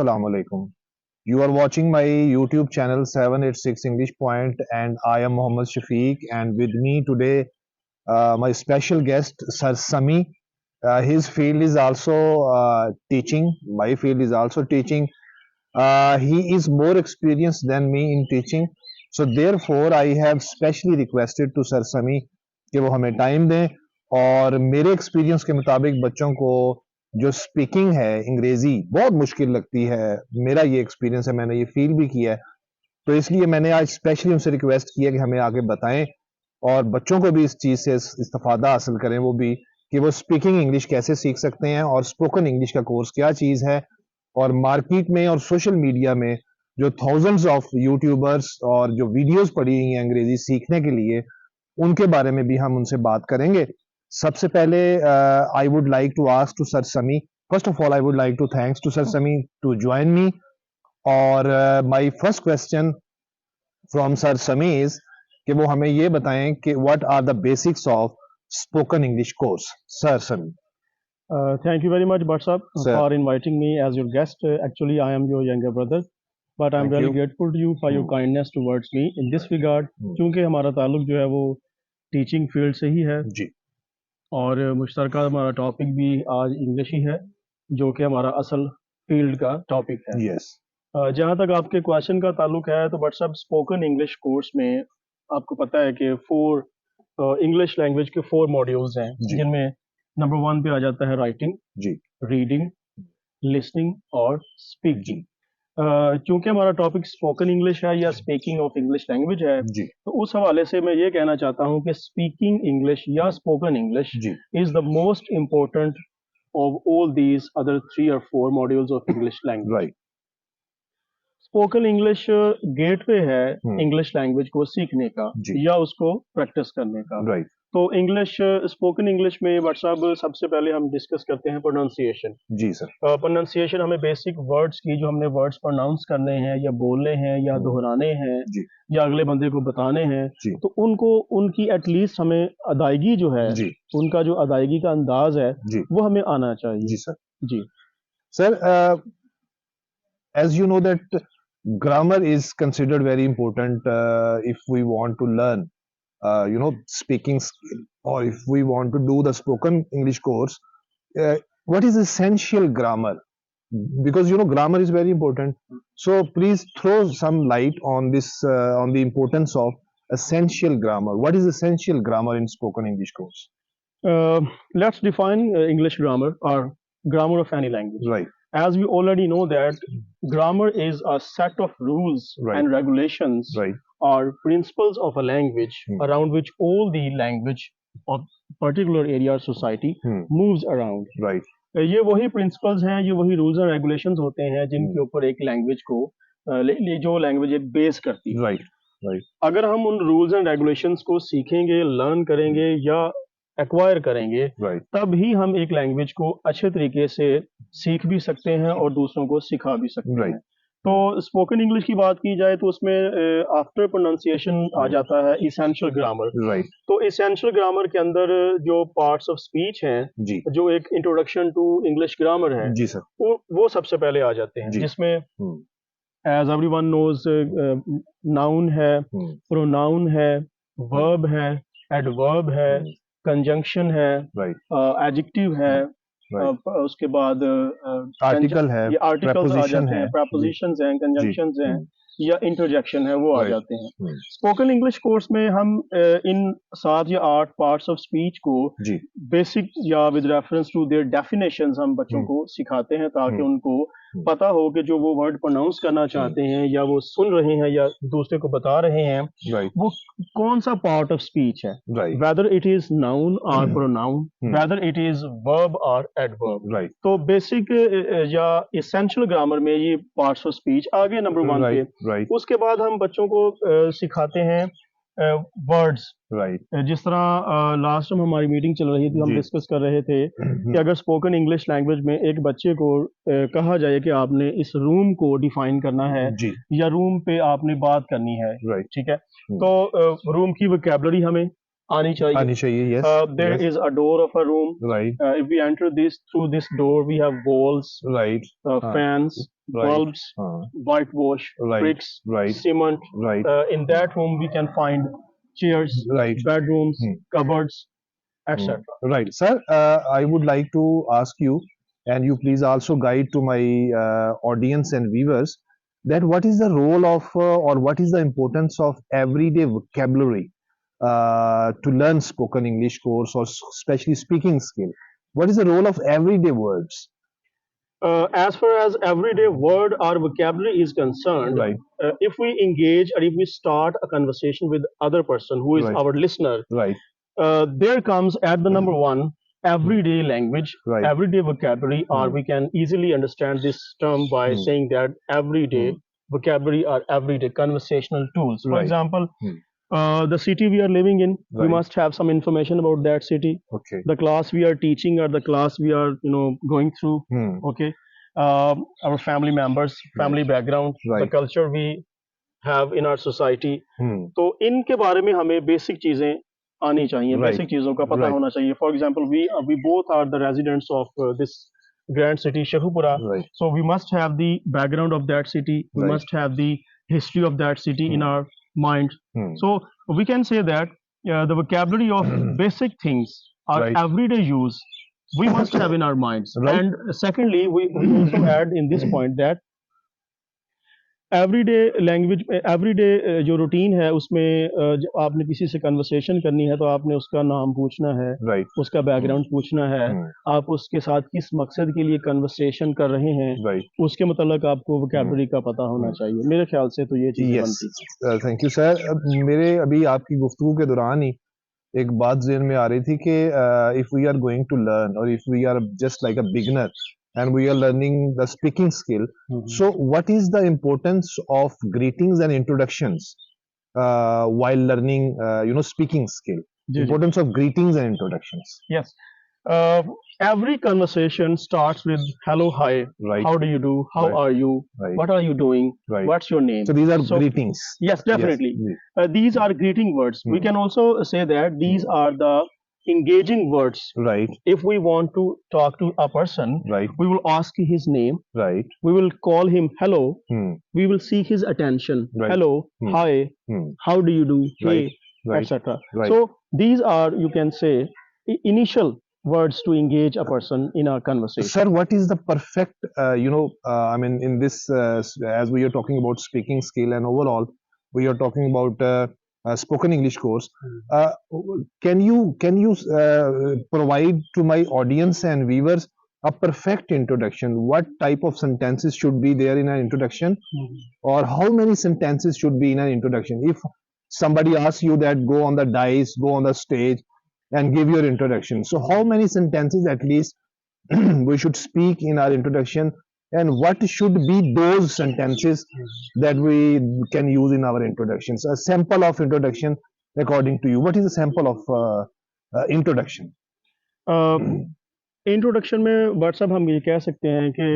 Assalamu alaikum. You are watching my YouTube channel 786 English Point, and I am Mohammed Shafiq. And with me today, my special guest, Sir Sami. His field is also teaching. My field is also teaching. He is more experienced than me in teaching. So therefore, I have specially requested to Sir Sami कि वो हमें time दें और मेरे experience के मुताबिक बच्चों को जो स्पीकिंग है अंग्रेजी बहुत मुश्किल लगती है। मेरा ये एक्सपीरियंस है, मैंने ये फील भी किया है। तो इसलिए मैंने आज स्पेशली उनसे रिक्वेस्ट किया कि हमें आगे बताएं और बच्चों को भी इस चीज़ से इस्तिफादा हासिल करें, वो भी कि वो स्पीकिंग इंग्लिश कैसे सीख सकते हैं और स्पोकन इंग्लिश का कोर्स क्या चीज़ है। और मार्केट में और सोशल मीडिया में जो थाउजेंड्स ऑफ यूट्यूबर्स और जो वीडियोस पड़ी हुई हैं अंग्रेजी सीखने के लिए, उनके बारे में भी हम उनसे बात करेंगे। सबसे पहले I would like to ask to sir Sami, first of all I would like to thanks to sir Sami to join me. और my first question from sir Sami is कि वो हमें ये बताएं कि what are the basics of spoken English course. Sir Sami. Thank you very much, Batsab, Sir. for inviting me as your guest. Actually, I am your younger brother, but I'm Thank really you. grateful to you for your kindness towards me in this regard. क्योंकि हमारा ताल्लुक जो है वो teaching field से ही है जी। और मुश्तरका हमारा टॉपिक भी आज इंग्लिश ही है, जो कि हमारा असल फील्ड का टॉपिक है। यस। जहाँ तक आपके क्वेश्चन का ताल्लुक है, तो बट्सअप स्पोकन इंग्लिश कोर्स में आपको पता है कि इंग्लिश लैंग्वेज के 4 मॉड्यूल्स हैं, जिनमें नंबर 1 पे आ जाता है राइटिंग जी, रीडिंग, लिसनिंग और स्पीकिंग। क्योंकि हमारा टॉपिक स्पोकन इंग्लिश है या स्पीकिंग ऑफ इंग्लिश लैंग्वेज है, जी, तो उस हवाले से मैं ये कहना चाहता हूँ कि स्पीकिंग इंग्लिश या स्पोकन इंग्लिश जी, is the most important of all these other 3 or 4 modules of English language. Right. Spoken English gateway है इंग्लिश लैंग्वेज को सीखने का जी। या उसको प्रैक्टिस करने का। राइट। तो स्पोकन इंग्लिश में व्हाट्सएप सबसे पहले हम डिस्कस करते हैं प्रोनाउंसिएशन। जी सर। प्रोनाउंसिएशन हमें बेसिक वर्ड्स की, जो हमने वर्ड्स प्रोनाउंस करने हैं या बोलने हैं या दोहराने हैं जी, या अगले बंदे को बताने हैं, जी, तो उनको उनकी एटलीस्ट हमें अदायगी जो है, जी, उनका जो अदायगी का अंदाज है जी, वो हमें आना चाहिए। जी सर। जी Sir, as you know that grammar is considered very important if we want to learn, speaking skill, or if we want to do the spoken English course. What is essential grammar? Because grammar is very important. So please throw some light on this, on the importance of essential grammar. What is essential grammar in spoken English course? let's define English grammar or grammar of any language. Right. As we already know that grammar is a set of rules Right. and regulations Right. or principles of a language around which all the language of particular area or society moves around. Right. ये वही principles हैं, ये वही rules and regulations होते हैं जिनके ऊपर एक लैंग्वेज को जो लैंग्वेज एक बेस करती है। Right. Right. अगर हम उन रूल्स एंड रेगुलेशंस को सीखेंगे, लर्न करेंगे या एक्वायर करेंगे, Right. तब ही हम एक लैंग्वेज को अच्छे तरीके से सीख भी सकते हैं और दूसरों को सिखा भी सकते Right. हैं। तो स्पोकन इंग्लिश की बात की जाए तो उसमें आफ्टर प्रोनाउंसिएशन आ जाता है इसेंशियल ग्रामर। Right. तो इसेंशियल ग्रामर के अंदर जो पार्ट्स ऑफ स्पीच हैं, जी, जो एक इंट्रोडक्शन टू इंग्लिश ग्रामर है, जी सर। वो सबसे पहले आ जाते हैं, जी। जिसमें एज एवरीवन नोज नाउन है, प्रोनाउन है, वर्ब है, एडवर्ब है, कंजंक्शन है, राइट, एडजेक्टिव है, उसके बाद आर्टिकल है, ये आर्टिकल्स आ preposition जाते हैं, है, प्रपोजिशंस हैं, कंजंक्शंस हैं या इंटरजेक्शन है, वो आ Right. जाते हैं। स्पोकन इंग्लिश कोर्स में हम इन 7 या 8 पार्ट्स ऑफ स्पीच को जी, बेसिक या with reference to their definitions हम बच्चों को सिखाते हैं, ताकि उनको पता हो कि जो वो वर्ड प्रोनाउंस करना चाहते हैं या वो सुन रहे हैं या दूसरे को बता रहे हैं, राइट, वो कौन सा पार्ट ऑफ स्पीच है, right, whether it is noun or pronoun, whether it is verb or adverb. Right, तो बेसिक या इसेंशियल ग्रामर में ये पार्ट्स ऑफ स्पीच आगे नंबर 1 पे। राइट, उसके बाद हम बच्चों को सिखाते हैं वर्ड्स। राइट, जिस तरह लास्ट टाइम हमारी मीटिंग चल रही थी, हम जी। डिस्कस कर रहे थे कि अगर स्पोकन इंग्लिश लैंग्वेज में एक बच्चे को कहा जाए कि आपने इस रूम को डिफाइन करना है जी, या रूम पे आपने बात करनी है, राइट, ठीक है, तो रूम की वोकैबुलरी हमें आनी चाहिए. आनी चाहिए. Yes. There Yes. is a door of a room. Right. If we enter this through this door, we have walls, Right. fans, Right. bulbs, whitewash, Right. bricks, Right. cement. Right. In that room, we can find chairs, Right. bedrooms, Hmm. cupboards, etc. Right, sir. I would like to ask you, and you please also guide to my audience and viewers, that what is the role of or what is the importance of everyday vocabulary to learn spoken English course or especially speaking skill? What is the role of everyday words? As far as everyday word or vocabulary is concerned, Right. If we engage or if we start a conversation with other person who is Right. our listener, Right. there comes at the number one everyday language, Right. everyday vocabulary, or we can easily understand this term by saying that everyday vocabulary or everyday conversational tools. For Right. example, the city we are living in, we Right. must have some information about that city. Okay. The class we are teaching or the class we are going through. Okay. Our family members, family background, the Right. culture we have in our society. तो इनके बारे में हमें basic चीजें आनी चाहिए, Right. Basic चीजों का पता Right. होना चाहिए. For example we both are the residents of this grand city Sheikhupura. Right. So we must have the background of that city, we Right. must have the history of that city in our mind. So we can say that the vocabulary of basic things or Right. everyday use we must have in our minds. Right. And secondly, we also add in this point that everyday language everyday जो routine है उसमें जब आपने किसी से conversation करनी है तो आपने उसका नाम पूछना है. Right. उसका बैकग्राउंड पूछना है. आप उसके साथ किस मकसद के लिए कन्वर्सेशन कर रहे हैं. Right. उसके मतलब आपको वोकैबुलरी का पता होना चाहिए. मेरे ख्याल से तो ये चीजें Yes. बनती हैं. Thank you sir. मेरे अभी आपकी गुफ्तगू के दौरान ही एक बात ज़हन में आ रही थी कि if we are going to learn or if we are just like a beginner and we are learning the speaking skill, so what is the importance of greetings and introductions while learning speaking skill? जी, जी. Importance of greetings and introductions. Yes. Every conversation starts with hello, hi, Right. how do you do, how Right. are you, Right. what are you doing, Right. what's your name. So these are greetings. Yes, definitely. Yes. These are greeting words. We can also say that these are the engaging words. Right. If we want to talk to a person, Right. we will ask his name, Right. we will call him hello, we will seek his attention. Right. Hello, hi, how do you do, hey, Right. Right. etc. Right. So these are, you can say, initial words to engage a person in a conversation. Sir, what is the perfect, I mean, in this, as we are talking about speaking skill and overall, we are talking about spoken English course. Can you provide to my audience and viewers a perfect introduction? What type of sentences should be there in an introduction, or how many sentences should be in an introduction? If somebody asks you that go on the dais, go on the stage, and give your introduction. So how many sentences at least we should speak in our introduction, and what should be those sentences that we can use in our introductions? A sample of introduction according to you. What is a sample of introduction? Introduction में WhatsApp हम ये कह सकते हैं कि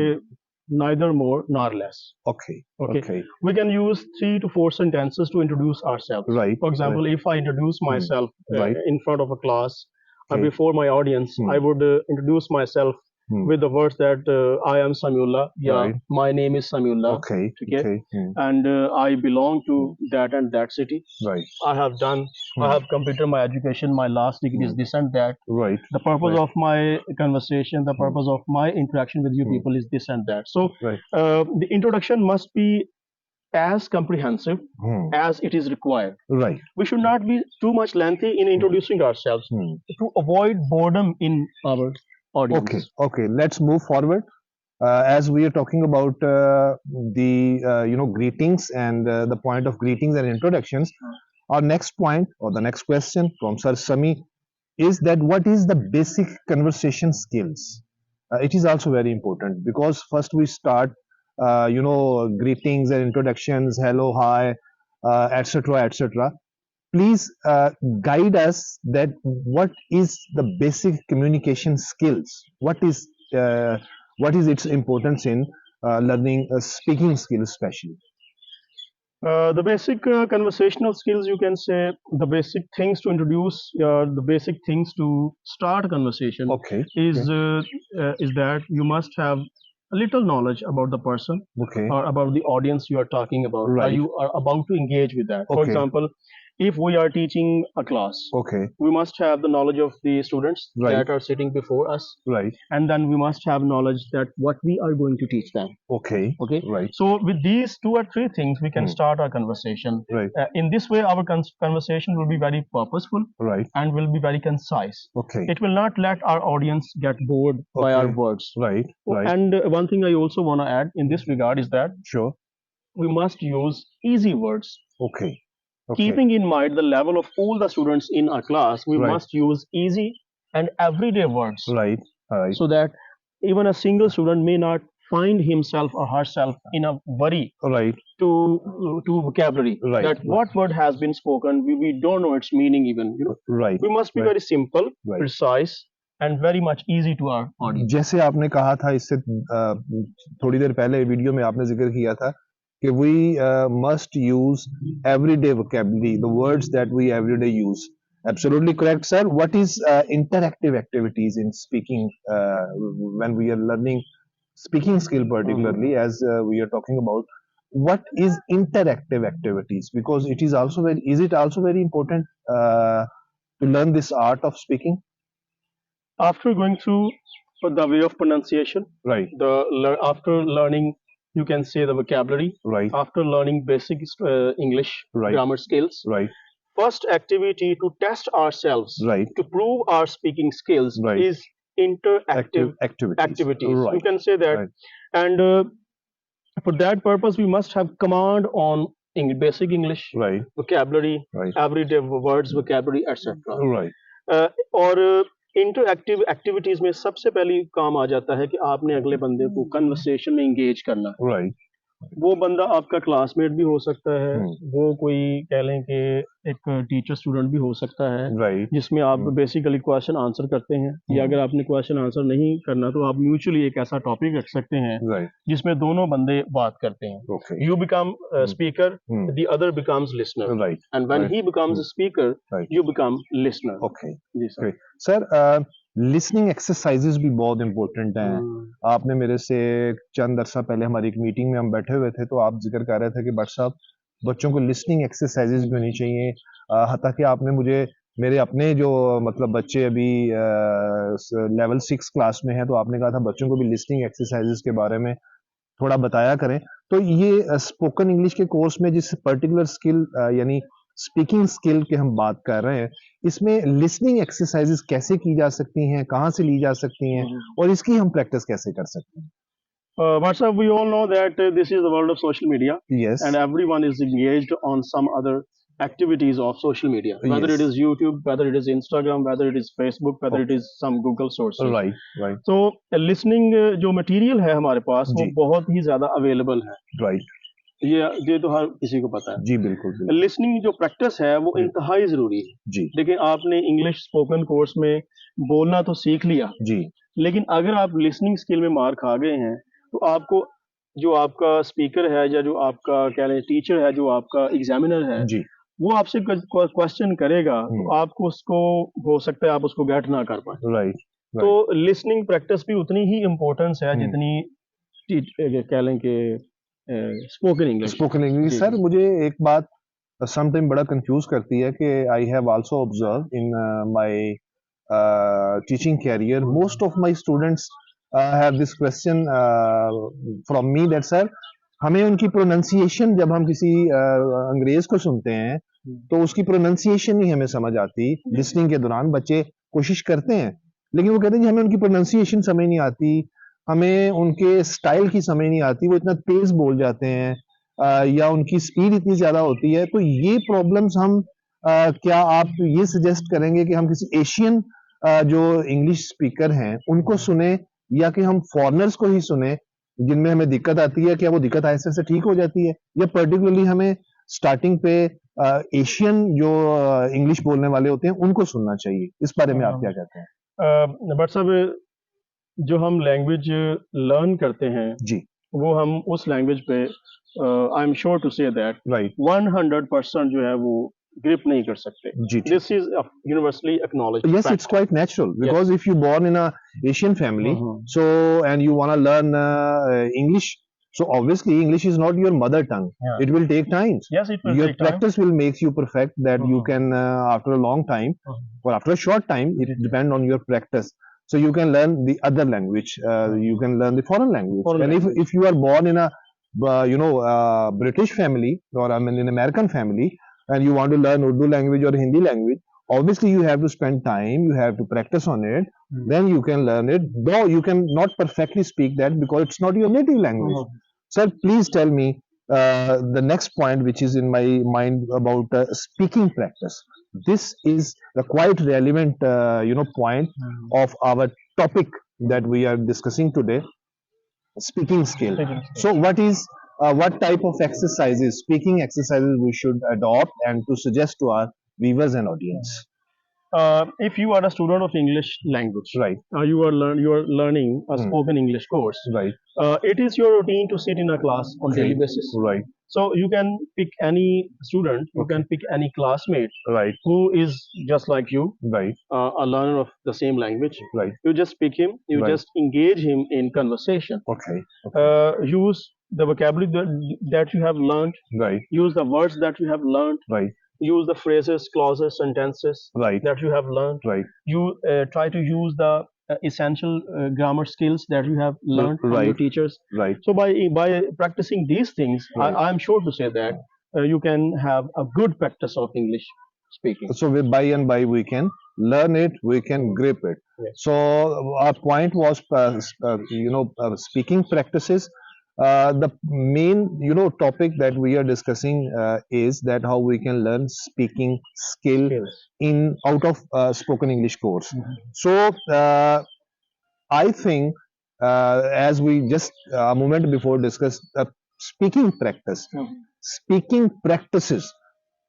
neither more nor less. Okay. Okay. We can use 3 to 4 sentences to introduce ourselves. Right. For example, Right. if I introduce myself Right. in front of a class or Okay. before my audience, I would introduce myself with the words that I am Samiullah. Yeah, Right. my name is Samiullah. Okay. Okay. Okay. And I belong to that and that city. Right. I have completed my education. My last degree is this and that. Right. The purpose Right. of my conversation, the purpose of my interaction with you people is this and that. So Right. the introduction must be as comprehensive as it is required. Right. We should not be too much lengthy in introducing ourselves to avoid boredom in our audience. Okay. Okay. Let's move forward. As we are talking about the greetings and the point of greetings and introductions, our next point or the next question from Sir Sami is that what is the basic conversation skills? It is also very important because first we start, greetings and introductions, hello, hi, etc., etc. Please guide us that what is the basic communication skills? What is its importance in learning speaking skills, especially? The basic conversational skills, you can say, the basic things to introduce, the basic things to start a conversation Okay. is that you must have a little knowledge about the person Okay. or about the audience you are talking about, or Right. you are about to engage with that. For Okay. example, if we are teaching a class, Okay. we must have the knowledge of the students Right. that are sitting before us, Right. and then we must have knowledge that what we are going to teach them. Okay. Okay. Right. So with these two or three things, we can start our conversation. Right. In this way, our conversation will be very purposeful Right. and will be very concise. Okay. It will not let our audience get bored by our Okay. words. Right. Right. And one thing I also want to add in this regard is that Sure. we must use easy words. Okay. Okay. Keeping in mind the level of all the students in our class, we Right. must use easy and everyday words Right. Right. so that even a single student may not find himself or herself in a worry Right. to vocabulary. Right. That what word has been spoken, we don't know its meaning even. Right. We must be Right. very simple, Right. precise, and very much easy to our audience. जैसे आपने कहा था इससे थोड़ी देर पहले video में आपने जिक्र किया था कि we must use everyday vocabulary, the words that we everyday use. Absolutely correct, sir. What is interactive activities in speaking when we are learning speaking skill, particularly as we are talking about? What is interactive activities? Because it is also very, is it also very important to learn this art of speaking? After going through the way of pronunciation, Right. after learning, you can say the vocabulary. Right. After learning basic English Right. grammar skills, Right. first activity to test ourselves, Right. to prove our speaking skills, Right. is interactive activities. activities. Right. You can say that. Right. And for that purpose, we must have command on basic English, Right. vocabulary, Right. everyday words, vocabulary, etc. Right. और interactive activities में सबसे पहले काम आ जाता है कि आपने अगले बंदे को कन्वर्सेशन में इंगेज करना है. Right. वो बंदा आपका क्लासमेट भी हो सकता है, हम्म. वो कोई कह लें कि एक टीचर स्टूडेंट भी हो सकता है, Right. जिसमें आप बेसिकली क्वेश्चन आंसर करते हैं, या अगर आपने क्वेश्चन आंसर नहीं करना तो आप म्यूचुअली एक ऐसा टॉपिक रख सकते हैं Right. जिसमें दोनों बंदे बात करते हैं. Okay. You become a speaker, Hmm. the other becomes listener, Right. and when Right. he becomes a speaker, Right. you become listener. Okay. जी sir. Great. Sir listening exercises भी बहुत इंपॉर्टेंट हैं. आपने मेरे से चंद अरसा पहले हमारी एक मीटिंग में हम बैठे हुए थे तो आप जिक्र कर रहे थे कि भट्ट साहब बच्चों को लिसनिंग एक्सरसाइजेज भी होनी चाहिए. हत्ता कि आपने मुझे मेरे अपने जो मतलब बच्चे अभी लेवल 6 क्लास में हैं तो आपने कहा था बच्चों को भी लिसनिंग एक्सरसाइजेज के बारे में थोड़ा बताया करें. तो ये स्पोकन इंग्लिश के कोर्स में जिस पर्टिकुलर स्किल यानी स्पीकिंग स्किल की हम बात कर रहे हैं, इसमें लिसनिंग एक्सरसाइजेस कैसे की जा सकती हैं, कहाँ से ली जा सकती हैं और इसकी हम प्रैक्टिस कैसे कर सकते हैं? WhatsApp, we all know that this is the world of social media, Yes. and everyone is engaged on some other activities of social media, whether Yes. it is YouTube, whether it is Instagram, whether it is Facebook, whether it is some Google sources. Right. Right. तो listening जो material है हमारे पास वो जी. बहुत ही ज्यादा available है. Right. ये तो हर किसी को पता है. जी बिल्कुल. बिल्कुल. लिसनिंग जो प्रैक्टिस है वो जी. इंतहाई जरूरी है. जी. देखिए आपने इंग्लिश स्पोकन कोर्स में बोलना तो सीख लिया, जी. लेकिन अगर आप लिसनिंग स्किल में मार खा गए हैं तो आपको जो आपका स्पीकर है या जो आपका क्या लें टीचर है, जो आपका एग्जामिनर है, जी. वो आपसे क्वेश्चन करेगा तो आपको उसको हो सकता है आप उसको गेट ना कर पाए. Right. तो लिसनिंग प्रैक्टिस भी उतनी ही इम्पोर्टेंस है जितनी कह लें कि स्पोकन इंग्लिश. Spoken English. जी. सर मुझे एक बात समटाइम बड़ा कंफ्यूज करती है कि I have also observe in my teaching career most of my students have this question from me that sir हमें उनकी प्रोनाउंसिएशन जब हम किसी अंग्रेज को सुनते हैं तो उसकी प्रोनाउंसिएशन नहीं हमें समझ आती. लिसनिंग के दौरान बच्चे कोशिश करते हैं लेकिन वो कहते हैं कि हमें उनकी प्रोनाउंसिएशन समझ नहीं आती, हमें उनके स्टाइल की समझ नहीं आती, वो इतना तेज बोल जाते हैं या उनकी स्पीड इतनी ज्यादा होती है. तो ये प्रॉब्लम्स हम क्या आप ये सजेस्ट करेंगे कि हम किसी एशियन जो इंग्लिश स्पीकर हैं उनको सुने या कि हम फॉरेनर्स को ही सुने जिनमें हमें दिक्कत आती है? क्या वो दिक्कत ऐसे से ठीक हो जाती है या पर्टिकुलरली हमें स्टार्टिंग पे एशियन जो इंग्लिश बोलने वाले होते हैं उनको सुनना चाहिए? इस बारे में आप क्या कहते हैं? बट साहब जो हम लैंग्वेज लर्न करते हैं जी. वो हम उस लैंग्वेज पे I am sure to say that right 100% जो है वो ग्रिप नहीं कर सकते. जी ठीक this is universally acknowledged yes it's fact. quite natural Yes. because if you born in a Asian family so and you want to learn English so obviously English is not your mother tongue. Yeah. It will take time. Yes, it will Your take time. practice will make you perfect that you can after a long time or after a short time it depends on your practice so you can learn the other language you can learn the foreign language Foreign and language. if you are born in a British family or I mean an American family and you want to learn Urdu language or Hindi language obviously you have to spend time you have to practice on it then you can learn it though you can not perfectly speak that because it's not your native language. Sir, please tell me the next point which is in my mind about speaking practice. This is a quite relevant point of our topic that we are discussing today, speaking skill. So what type of exercises, speaking exercises we should adopt and to suggest to our viewers and audience? If you are a student of English language, Right, you are learning a spoken English course. right, It is your routine to sit in a class on daily basis. right, So you can pick any student, you can pick any classmate right, who is just like you, right, a learner of the same language. right. You just pick him, you Right. just engage him in conversation. Okay, Use the vocabulary that you have learned, right, use the words that you have learned, right, use the phrases, clauses, sentences right, that you have learned. right. You try to use the essential grammar skills that you have learned from your Right. teachers. Right. So by practicing these things, Right. I'm sure to say that you can have a good practice of English speaking. So by and by we can learn it, we can grip it. Yes. So our point was, speaking practices. The main, topic that we are discussing is that how we can learn speaking skill Skills. in out of spoken English course. So I think, as we just a moment before discussed, speaking practice, speaking practices.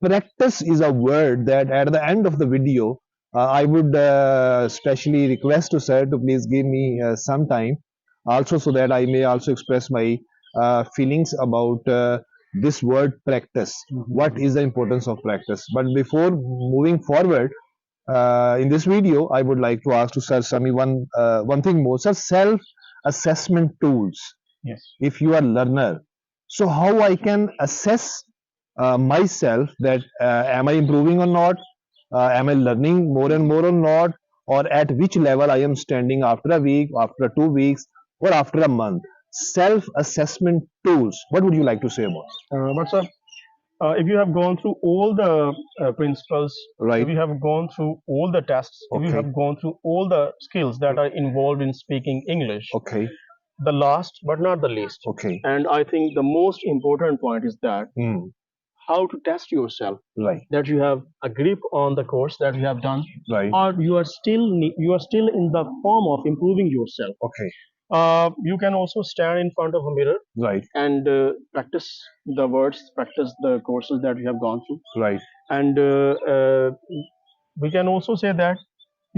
Practice is a word that at the end of the video, I would specially request to sir to please give me some time, also so that I may also express my feelings about this word practice. What is the importance of practice? But before moving forward, in this video, I would like to ask to Sir Sami one thing more. Sir, self-assessment tools. Yes. If you are learner, so how I can assess myself that am I improving or not? Am I learning more and more or not? Or at which level I am standing after a week, after 2 weeks, or after a month? Self-assessment tools. What would you like to say about it? But sir, if you have gone through all the principles, Right. if you have gone through all the tests, if you Okay. have gone through all the skills that are involved in speaking English, Okay. the last but not the least, Okay. and I think the most important point is that Hmm. how to test yourself, Right. that you have a grip on the course that you have done, Right. or you are still in the form of improving yourself. Okay. You can also stand in front of a mirror Right. and practice the words, practice the courses that you have gone through. Right. And we can also say that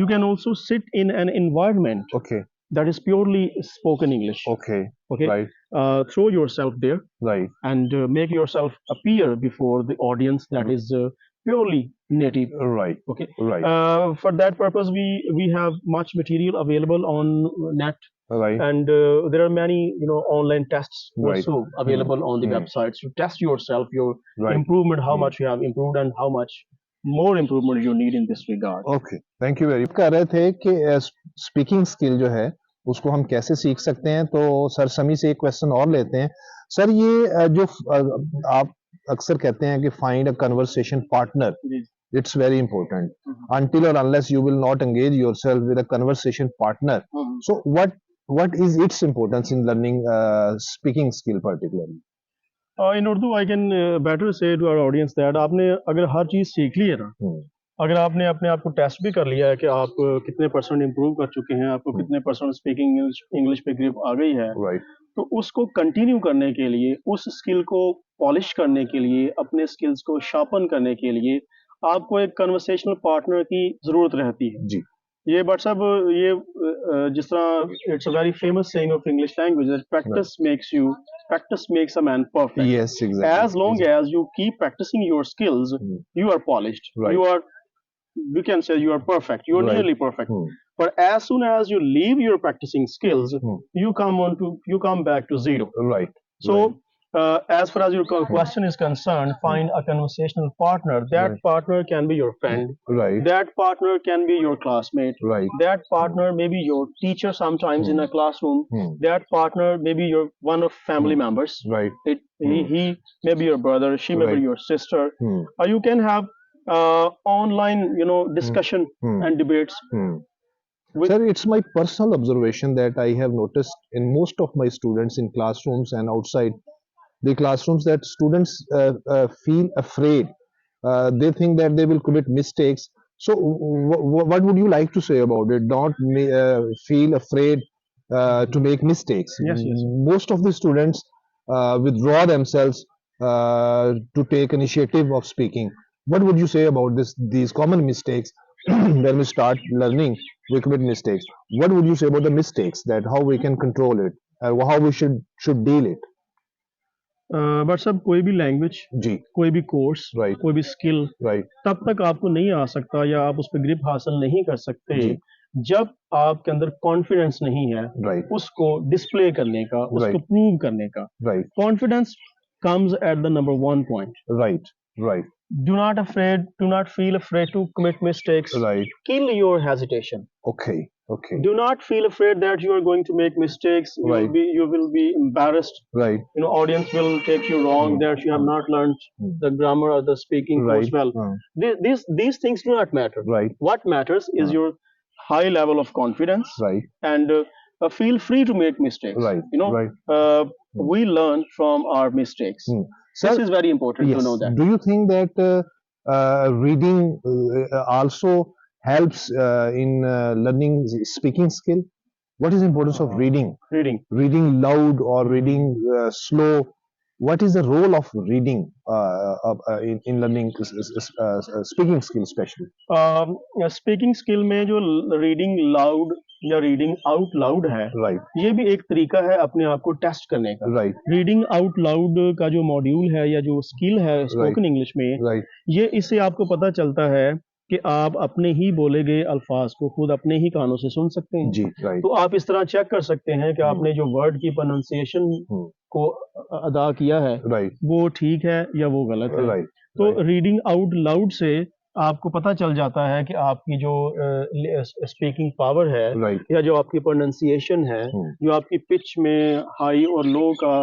you can also sit in an environment Okay. that is purely spoken English. Okay. Okay. Right. Throw yourself there Right. and make yourself appear before the audience that is purely native. Right. Okay. Right. For that purpose, we have much material available on net. Right. And there are many online tests Right. also available on the websites to test yourself, your Right. improvement, how much you have improved and how much more improvement you need in this regard. Okay thank you very much कह रहे थे कि speaking skill जो है उसको हम कैसे सीख सकते हैं तो सर समी से एक क्वेश्चन और लेते हैं सर ये जो आप अक्सर कहते हैं कि find a conversation partner it's very important until or unless you will not engage yourself with a conversation partner so what is its importance in learning speaking skill particularly In Urdu, I can better say to our audience that आपने अगर हर चीज़ सीख ली है ना, अगर आपने अपने आप को टेस्ट भी कर लिया है कि आप कितने परसेंट इम्प्रूव कर चुके हैं, आपको कितने परसेंट स्पीकिंग इंग्लिश पे ग्रिप आ गई है, right तो उसको कंटिन्यू करने के लिए, उस स्किल को पॉलिश करने के लिए, अपने स्किल्स को शार्पन करने के लिए आपको एक कन्वर्सेशनल पार्टनर की ज़रूरत रहती है जी ये बट साहब ये जिस तरह it's a very famous saying of English language that practice makes a man perfect. Yes, exactly. As long as you keep practicing your skills, Hmm. you are polished. Right. You can say you are perfect. You are Right. nearly perfect. Hmm. But as soon as you leave your practicing skills, Hmm. you come back to zero. Right. So, Right. as far as your question is concerned, find a conversational partner. That Right. partner can be your friend. Right. That partner can be your classmate. Right. That partner may be your teacher sometimes in a classroom. Hmm. That partner may be your one of family members. Right. He may be your brother. She may be Right. your sister. Hmm. Or you can have online, discussion Hmm. and debates. Hmm. With, Sir, it's my personal observation that I have noticed in most of my students in classrooms and outside the classrooms that students feel afraid. They think that they will commit mistakes. So, what would you like to say about it? Don't feel afraid to make mistakes. Yes, yes. Most of the students withdraw themselves to take initiative of speaking. What would you say about these common mistakes when we start learning? We commit mistakes. What would you say about the mistakes, that how we can control it, how we should deal it? But सब कोई भी language, जी, कोई भी course, right, कोई भी skill right, तब तक आपको नहीं आ सकता या आप उस पर ग्रिप हासिल नहीं कर सकते जी, जब आपके अंदर कॉन्फिडेंस नहीं है राइट, उसको डिस्प्ले करने का, उसको राइट, प्रूव करने का. Right, confidence comes at the number one point. Right, right, Do not feel afraid to commit mistakes. Right, Kill your hesitation. Okay, okay, Do not feel afraid that you are going to make mistakes. Right. You will be embarrassed. Right, Audience will take you wrong that you have not learned the grammar or the speaking course right, well. These things do not matter. Right, What matters is your high level of confidence right, and feel free to make mistakes. Right, right. We learn from our mistakes. Sir, This is very important yes. to know that. Do you think that reading also helps in learning speaking skill? What is the importance of reading? Reading. Reading loud or reading slow? What is the role of reading in learning speaking skill, especially? Speaking skill में जो reading loud या reading out loud है, Right, ये भी एक तरीका है अपने आप को टेस्ट करने का. right, रीडिंग आउट लाउड का जो मॉड्यूल है या जो स्किल है स्पोकन इंग्लिश में, right, ये इससे आपको पता चलता है कि आप अपने ही बोले गए अल्फाज को खुद अपने ही कानों से सुन सकते हैं. जी, right, तो आप इस तरह चेक कर सकते हैं कि आपने जो वर्ड की प्रोनाउंसिएशन को अदा किया है right, वो ठीक है या वो गलत है. right, तो right, रीडिंग आउट लाउड से आपको पता चल जाता है कि आपकी जो स्पीकिंग पावर है right, या जो आपकी प्रोनाउंसिएशन है, जो आपकी पिच में हाई और लो का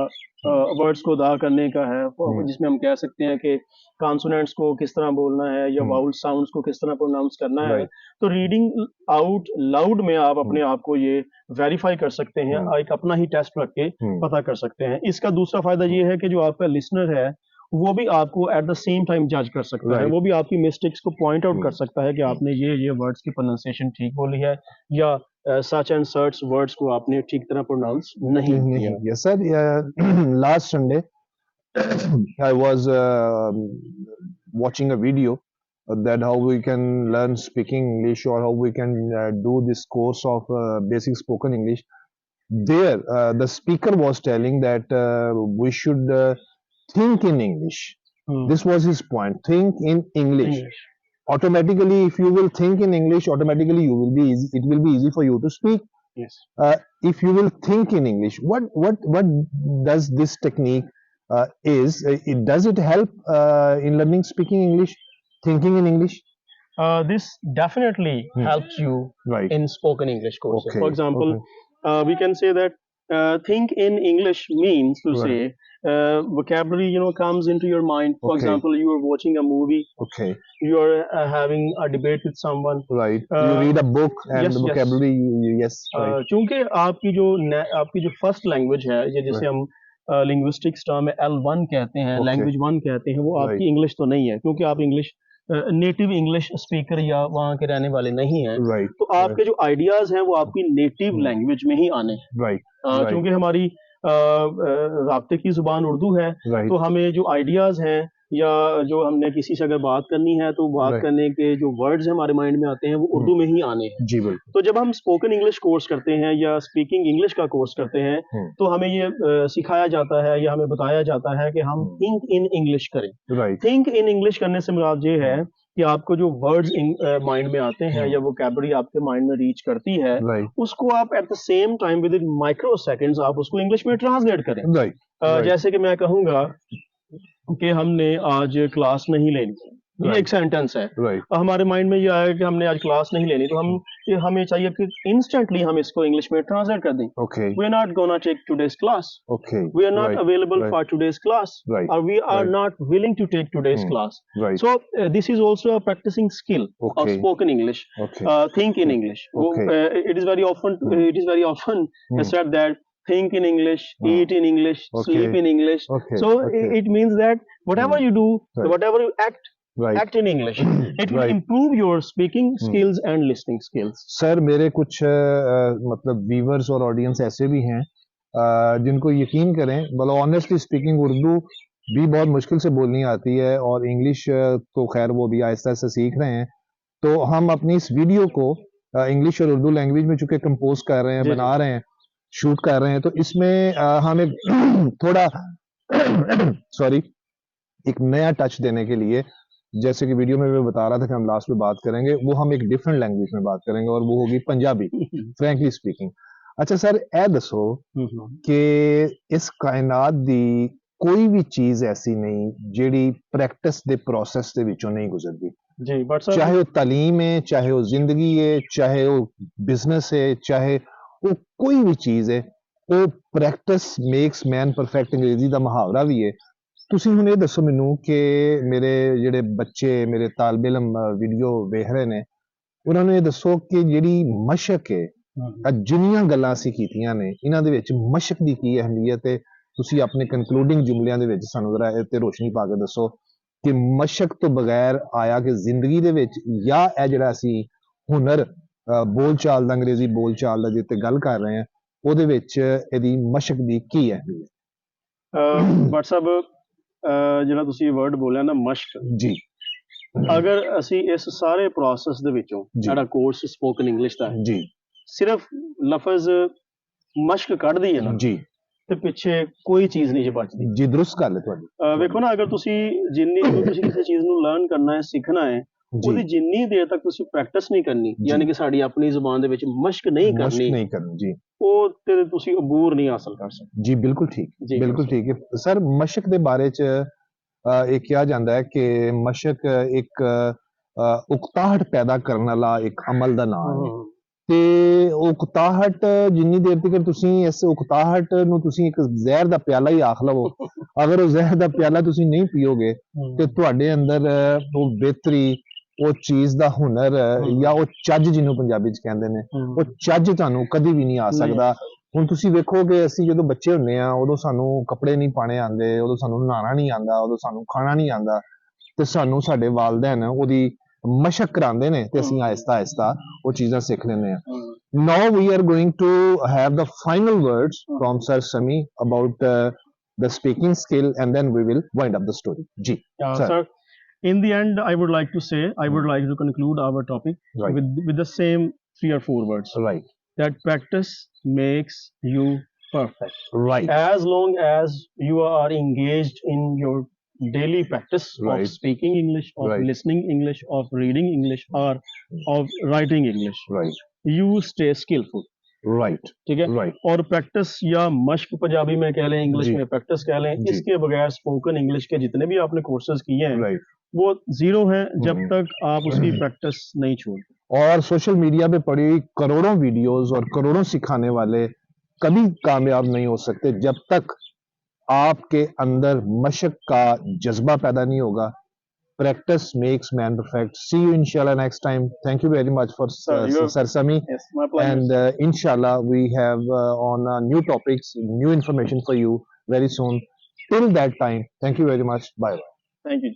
वर्ड्स को अदा करने का है, जिसमें हम कह सकते हैं कि कॉन्सोनेंट्स को किस तरह बोलना है या वाउल साउंड्स को किस तरह प्रोनाउंस करना है. Right. तो रीडिंग आउट लाउड में आप अपने आप को ये वेरीफाई कर सकते हैं, एक अपना ही टेस्ट रख के पता कर सकते हैं. इसका दूसरा फायदा ये है कि जो आपका लिसनर है वो भी आपको एट द सेम टाइम जज कर सकता है. Right. वो भी आपकी मिस्टेक्स को पॉइंट आउट कर सकता है कि आपने ये वर्ड्स की प्रोनाउंसिएशन ठीक बोली है या सच एंड सर्च वर्ड्स को आपने ठीक तरह प्रोनाउंस नहीं किया. Yes, sir. Last Sunday, I was watching a video that how we can learn speaking English or how we can do this course of basic spoken English. There, the speaker was telling that we should think in English. This was his point. Think in English. Automatically, if you will think in English, automatically you will be easy. It will be easy for you to speak. Yes. If you will think in English, what does this technique does it help in learning speaking English, thinking in English? This definitely helps you Right. in spoken English courses. Okay, For example, okay. we can say that think in English means to Right. say vocabulary comes into your mind. For Okay. example, you are watching a movie, Okay, you are having a debate with someone. right. You read a book and yes, the yes. vocabulary, yes, right. चूंकि आपकी जो first language है या जिसे हम linguistics term में L1 कहते हैं, Okay. लैंग्वेज 1 कहते हैं, वो Right. आपकी इंग्लिश तो नहीं है क्योंकि आप इंग्लिश नेटिव इंग्लिश स्पीकर या वहाँ के रहने वाले नहीं हैं. Right. तो आपके जो आइडियाज हैं वो आपकी नेटिव लैंग्वेज में ही आने हैं. Right. Right. क्योंकि हमारी राब्ते की जुबान उर्दू है, Right. तो हमें जो आइडियाज हैं या जो हमने किसी से अगर बात करनी है तो बात करने के जो वर्ड्स हमारे माइंड में आते हैं वो उर्दू में ही आने हैं। जी बिल्कुल। तो जब हम स्पोकन इंग्लिश कोर्स करते हैं या स्पीकिंग इंग्लिश का कोर्स करते हैं तो हमें ये सिखाया जाता है या हमें बताया जाता है कि हम थिंक इन इंग्लिश करें। थिंक इन इंग्लिश करने से मुराद ये है कि आपको जो वर्ड्स माइंड में आते हैं या वोकैबुलरी आपके माइंड में रीच करती है उसको आप at the same time with in micro seconds आप उसको इंग्लिश में ट्रांसलेट करें। जैसे कि मैं कहूंगा कि हमने आज क्लास नहीं लेनी, ये एक सेंटेंस है। हमारे माइंड में ये आया कि हमने आज क्लास नहीं लेनी, तो हमें चाहिए कि इंस्टेंटली हम इसको इंग्लिश में ट्रांसलेट कर दें। We are not gonna take today's class, we are not available for today's class, और we are not willing to take today's class. So this is also a practising skill of spoken English, think in English. It is very often said that think in English, eat in English, sleep in English. So it means that whatever you do, whatever you act in English. It will improve your speaking skills and listening skills. Sir मेरे कुछ मतलब viewers और audience ऐसे भी हैं जिनको यकीन करें, मतलब ऑनेस्टली स्पीकिंग उर्दू भी बहुत मुश्किल से बोलनी आती है और इंग्लिश तो खैर वो भी आहिस्ता आहिस्ता सीख रहे हैं। तो हम अपनी इस वीडियो को इंग्लिश और उर्दू लैंग्वेज में चूंकि कंपोज कर रहे हैं, बना रहे हैं, शूट कर रहे हैं, तो इसमें हम एक थोड़ा सॉरी एक नया टच देने के लिए, जैसे कि वीडियो में मैं बता रहा था कि हम लास्ट में बात करेंगे, वो हम एक डिफरेंट लैंग्वेज में बात करेंगे और वो होगी पंजाबी, फ्रैंकली स्पीकिंग। अच्छा सर ए दसो कि इस कायनात दी कोई भी चीज ऐसी नहीं ਜਿਹੜੀ प्रैक्टिस दे प्रोसेस ਦੇ ਵਿੱਚੋਂ नहीं गुजरती जी, चाहे वो तालीम है, चाहे वो जिंदगी है, चाहे वो बिजनेस है, चाहे वो कोई भी चीज है, वो प्रैक्टिस मेक्स मैन परफेक्ट अंग्रेजी ਦਾ ਮੁਹਾਵਰਾ ਵੀ ਹੈ। ਤੁਸੀਂ ਹੁਣ ਇਹ ਦੱਸੋ ਮੈਨੂੰ ਕਿ ਮੇਰੇ ਜਿਹੜੇ ਬੱਚੇ ਮੇਰੇ ਤਾਲਬ ਇਲਮ ਵੀਡੀਓ ਵੇਖ ਰਹੇ ਨੇ, ਉਹਨਾਂ ਨੂੰ ਇਹ ਦੱਸੋ ਕਿ ਜਿਹੜੀ ਮਸ਼ਕ ਹੈ ਜਿੰਨੀਆਂ ਗੱਲਾਂ ਅਸੀਂ ਕੀਤੀਆਂ ਨੇ ਇਹਨਾਂ ਦੇ ਵਿੱਚ ਮਸ਼ਕ ਦੀ ਕੀ ਅਹਿਮੀਅਤ ਹੈ, ਤੁਸੀਂ ਆਪਣੇ ਕਨਕਲੂਡਿੰਗ ਜੁਮਲਿਆਂ ਦੇ ਵਿੱਚ ਸਾਨੂੰ ਜ਼ਰਾ ਇਹ ਤੇ ਰੋਸ਼ਨੀ ਪਾ ਕੇ ਦੱਸੋ ਕਿ ਮਸ਼ਕ ਤੋਂ ਬਗੈਰ ਆਇਆ ਕਿ ਜ਼ਿੰਦਗੀ ਦੇ ਵਿੱਚ ਜਾਂ ਇਹ ਜਿਹੜਾ ਅਸੀਂ ਹੁਨਰ ਬੋਲਚਾਲ ਦਾ, ਅੰਗਰੇਜ਼ੀ ਬੋਲਚਾਲ ਦਾ ਜਿੱਤੇ ਗੱਲ ਕਰ ਰਹੇ ਹਾਂ, ਉਹਦੇ ਵਿੱਚ ਇਹਦੀ ਮਸ਼ਕ ਦੀ ਕੀ ਅਹਿਮੀਅਤ? ਬਟ ਸਾਹਿਬ ਜਿਹੜਾ ਤੁਸੀਂ ਵਰਡ ਬੋਲਿਆ ਨਾ ਮਸ਼ਕ ਜੀ, ਅਗਰ ਅਸੀਂ ਇਸ ਸਾਰੇ ਪ੍ਰੋਸੈਸ ਦੇ ਵਿੱਚੋਂ ਜਿਹੜਾ ਕੋਰਸ ਸਪੋਕਨ ਇੰਗਲਿਸ਼ ਦਾ ਹੈ ਜੀ ਸਿਰਫ ਲਫ਼ਜ਼ ਮਸ਼ਕ ਕੱਢ ਦਈਏ ਨਾ ਜੀ ਤੇ ਪਿੱਛੇ ਕੋਈ ਚੀਜ਼ ਨਹੀਂ ਬਚਦੀ ਜੀ। ਦਰੁਸਤ ਗੱਲ ਹੈ ਤੁਹਾਡੀ। ਵੇਖੋ ਨਾ, ਅਗਰ ਤੁਸੀਂ ਤੁਸੀਂ ਕਿਸੇ ਚੀਜ਼ ਨੂੰ ਲਰਨ ਕਰਨਾ ਹੈ, ਸਿੱਖਣਾ ਹੈ, ਉਹਦੀ ਜਿੰਨੀ ਦੇਰ ਤੱਕ ਤੁਸੀਂ ਪ੍ਰੈਕਟਿਸ ਨਹੀਂ ਕਰਨੀ, ਯਾਨੀ ਕਿ ਸਾਡੀ ਆਪਣੀ ਜ਼ੁਬਾਨ ਦੇ ਵਿੱਚ ਮਸ਼ਕ ਨਹੀਂ ਕਰਨੀ ਜੀ, ਉਹ ਤੇ ਤੁਸੀਂ ਅਬੂਰ ਨਹੀਂ ਹਾਸਲ ਕਰ ਸਕਦੇ ਜੀ। ਬਿਲਕੁਲ ਠੀਕ, ਬਿਲਕੁਲ ਠੀਕ ਹੈ ਸਰ। ਮਸ਼ਕ ਦੇ ਬਾਰੇ ਚ ਇਹ ਕਿਹਾ ਜਾਂਦਾ ਹੈ ਕਿ ਮਸ਼ਕ ਇੱਕ ਉਕਤਾਹਟ ਪੈਦਾ ਕਰਨ ਵਾਲਾ ਇੱਕ ਅਮਲ ਦਾ ਨਾਮ ਹੈ, ਤੇ ਉਕਤਾਹਟ ਜਿੰਨੀ ਦੇਰ ਤੱਕ ਤੁਸੀਂ ਇਸ ਉਕਤਾਹਟ ਨੂੰ ਤੁਸੀਂ ਇੱਕ ਜ਼ਹਿਰ ਦਾ ਪਿਆਲਾ ਹੀ ਆਖ ਲਵੋ, ਅਗਰ ਉਹ ਜ਼ਹਿਰ ਦਾ ਪਿਆਲਾ ਤੁਸੀਂ ਨਹੀਂ ਪੀਓਗੇ ਤੇ ਤੁਹਾਡੇ ਅੰਦਰ ਉਹ ਬਿਹਤਰੀ, ਉਹ ਚੀਜ਼ ਦਾ ਹੁਨਰ ਜਾਂ ਉਹ ਚੱਜ ਜਿਹਨੂੰ ਪੰਜਾਬੀ ਚ ਕਹਿੰਦੇ ਨੇ, ਉਹ ਚੱਜ ਤੁਹਾਨੂੰ ਕਦੀ ਵੀ ਨਹੀਂ ਆ ਸਕਦਾ। ਹੁਣ ਤੁਸੀਂ ਵੇਖੋ ਕਿ ਅਸੀਂ ਜਦੋਂ ਬੱਚੇ ਹੁੰਦੇ ਆ ਉਦੋਂ ਸਾਨੂੰ ਕੱਪੜੇ ਨਹੀਂ ਪਾਣੇ ਆਉਂਦੇ, ਉਦੋਂ ਸਾਨੂੰ ਨਹਾਉਣਾ ਨਹੀਂ ਆਉਂਦਾ, ਉਦੋਂ ਸਾਨੂੰ ਖਾਣਾ ਨਹੀਂ ਆਉਂਦਾ, ਤੇ ਸਾਨੂੰ ਸਾਡੇ ਵਾਲਿदैन ਉਹਦੀ ਮਸ਼ਕ ਕਰਾਉਂਦੇ ਨੇ ਤੇ ਅਸੀਂ ਆਹਿਸਤਾ ਆਹਿਸਤਾ ਉਹ ਚੀਜ਼ਾਂ ਸਿੱਖ ਲੈਂਦੇ ਆ। Now we are going to have the final words from Sir Sami about the speaking skill, and then we will wind up the story. Ji, sir. In the end, I would like to say, I would like to conclude our topic with the same 3 or 4 words. Right. That practice makes you perfect. Right. As long as you are engaged in your daily practice of speaking English, of listening English, of reading English, or of writing English, you stay skillful. ठीक है। और practice या मश्क पंजाबी में कह लें, English में practice कह लें, इसके बगैर स्पोकन इंग्लिश के जितने भी आपने कोर्सेज किए हैं वो जीरो हैं जब तक आप उसकी प्रैक्टिस नहीं छोड़ते। और सोशल मीडिया पे पड़ी करोड़ों वीडियोस और करोड़ों सिखाने वाले कभी कामयाब नहीं हो सकते जब तक आपके अंदर मशक का जज्बा पैदा नहीं होगा। Practice makes man perfect. See you inshallah next time. Thank you very much for Sir Sami. Yes, my pleasure. And inshallah we have on new topics, new information for you very soon. Till that time, thank you very much. Bye bye. Thank you.